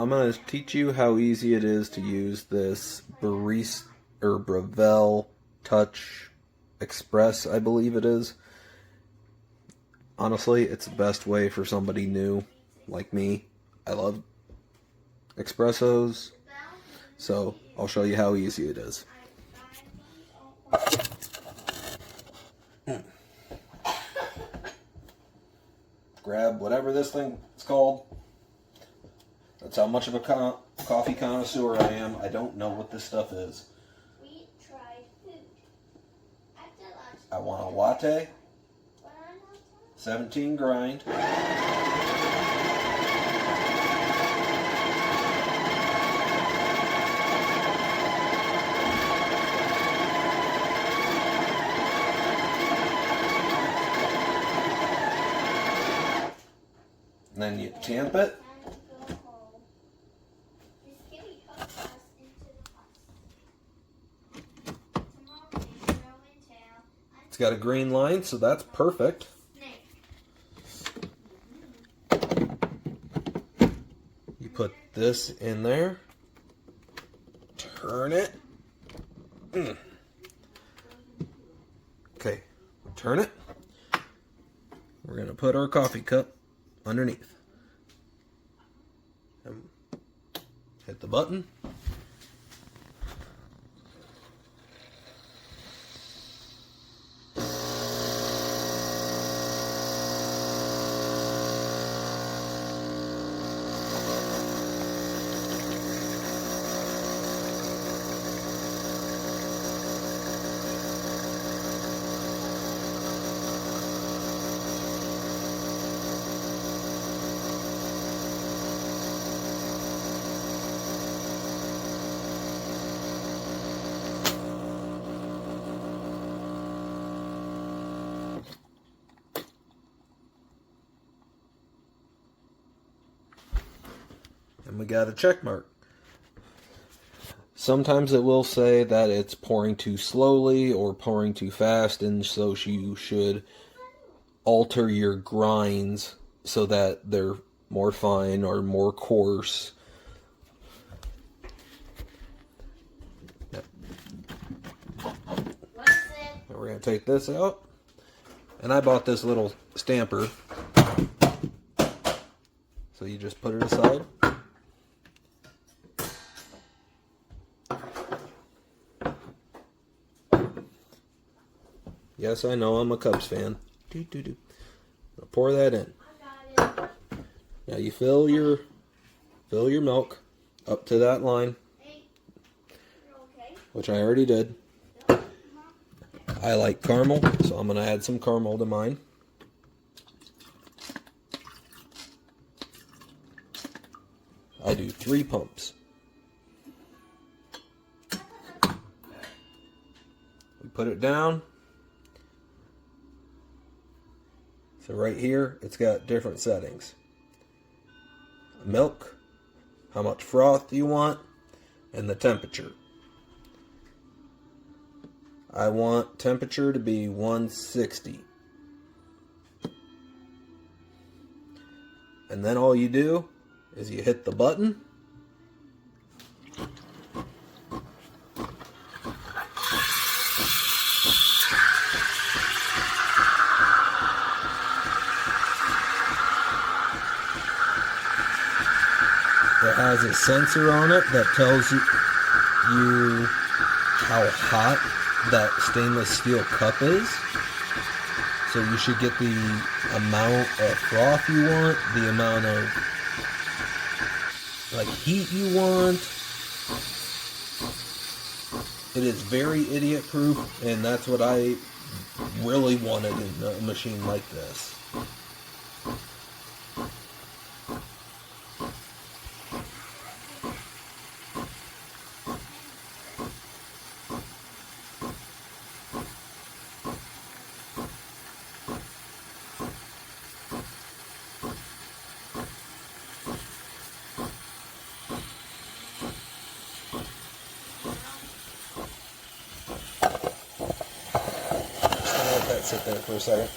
I'm going to teach you how easy it is to use this Barista or Breville Touch Express, I believe it is. Honestly, it's the best way for somebody new like me. I love espressos, so I'll show you how easy it is. Grab whatever this thing is called. That's how much of a coffee connoisseur I am. I don't know what this stuff is. We tried food. I want a latte. 17 grind. And then you tamp it. It's got a green line, so that's perfect. You put this in there. Turn it. Okay, turn it. We're going to put our coffee cup underneath. And hit the button. And we got a check mark. Sometimes it will say that it's pouring too slowly or pouring too fast, and so you should alter your grinds so that they're more fine or more coarse. Yep. We're going to take this out. And I bought this little stamper. So you just put it aside. Yes, I know I'm a Cubs fan. I'll pour that in. Now you fill your milk up to that line, which I already did. I like caramel, so I'm going to add some caramel to mine. I do 3 pumps. We put it down. So right here, it's got different settings. Milk, how much froth you want, and the temperature. I want temperature to be 160. And then all you do is you hit the button. It has a sensor on it that tells you how hot that stainless steel cup is. So you should get the amount of froth you want, the amount of heat you want. It is very idiot proof, and that's what I really wanted in a machine like this. Sit there for a second.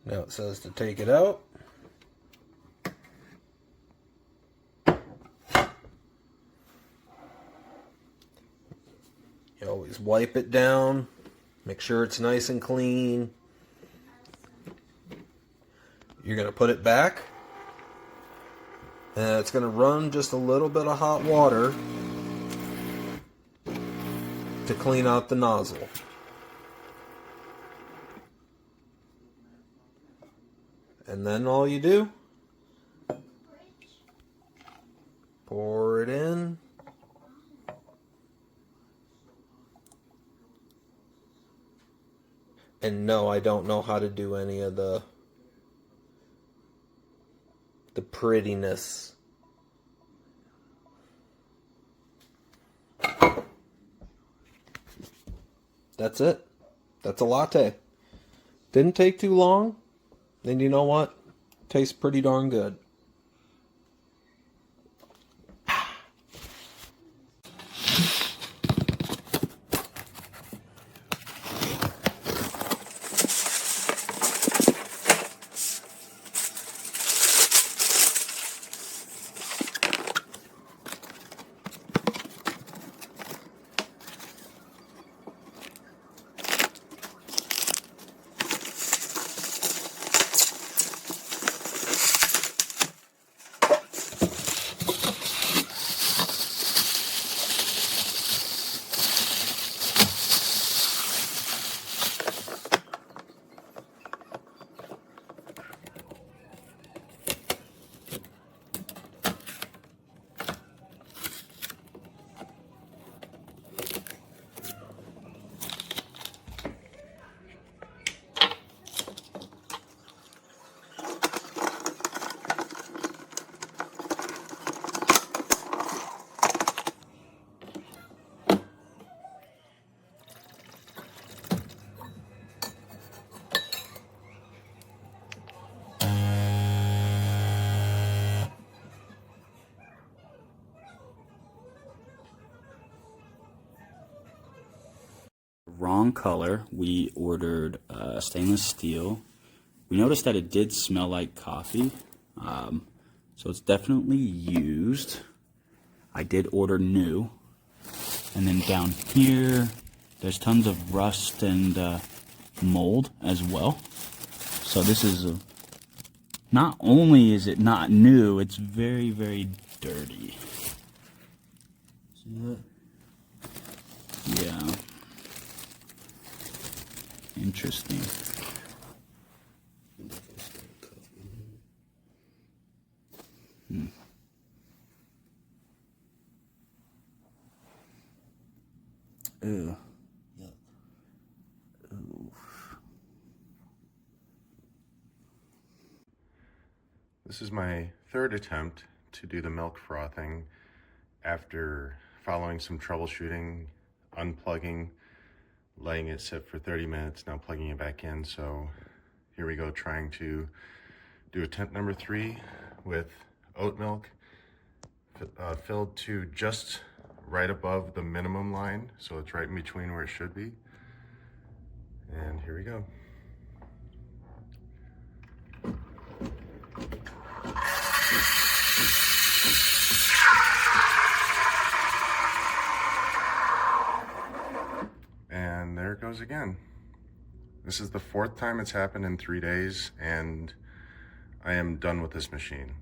Now it says to take it out. You always wipe it down. Make sure it's nice and clean. You're going to put it back. And it's going to run just a little bit of hot water to clean out the nozzle. And then all you do, pour it in. And no, I don't know how to do any of the prettiness. That's it. That's a latte. Didn't take too long. And you know what? Tastes pretty darn good. Wrong color. We ordered stainless steel. We noticed that it did smell like coffee, so it's definitely used. I did order new. And then down here, there's tons of rust and mold as well. So this is not only is it not new, it's very, very dirty. See that? Yeah. Interesting. Ew. This is my third attempt to do the milk frothing after following some troubleshooting, unplugging, letting it sit for 30 minutes, now plugging it back in. So here we go, trying to do attempt number 3 with oat milk filled to just right above the minimum line. So it's right in between where it should be. And here we go. And there it goes again. This is the 4th time it's happened in 3 days, and I am done with this machine.